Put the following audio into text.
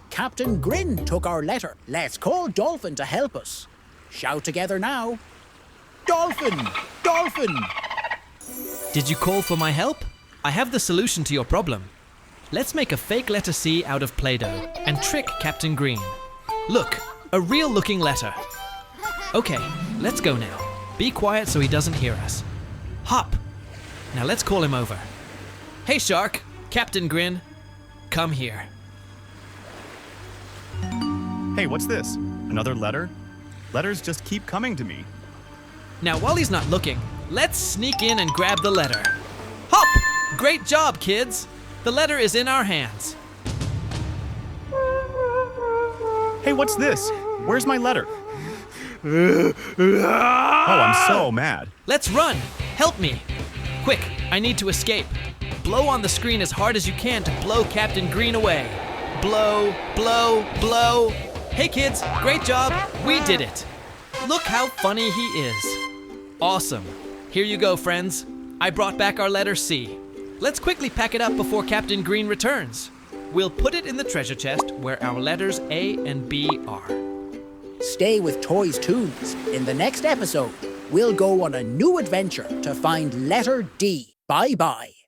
Captain Grin took our letter. Let's call Dolphin to help us. Shout together now. Dolphin! Dolphin! Did you call for my help? I have the solution to your problem. Let's make a fake letter C out of Play-Doh and trick Captain Green. Look, a real-looking letter. Okay, let's go now. Be quiet so he doesn't hear us. Hop! Now let's call him over. Hey, Shark! Captain Grin, come here. Hey, what's this? Another letter? Letters just keep coming to me. Now, while he's not looking, let's sneak in and grab the letter. Hop! Great job, kids! The letter is in our hands. Hey, what's this? Where's my letter? Oh, I'm so mad. Let's run! Help me! Quick, I need to escape. Blow on the screen as hard as you can to blow Captain Green away. Blow, blow, blow. Hey kids, great job! We did it! Look how funny he is. Awesome. Here you go, friends. I brought back our letter C. Let's quickly pack it up before Captain Green returns. We'll put it in the treasure chest where our letters A and B are. Stay with Toys Toons. In the next episode, we'll go on a new adventure to find letter D. Bye-bye.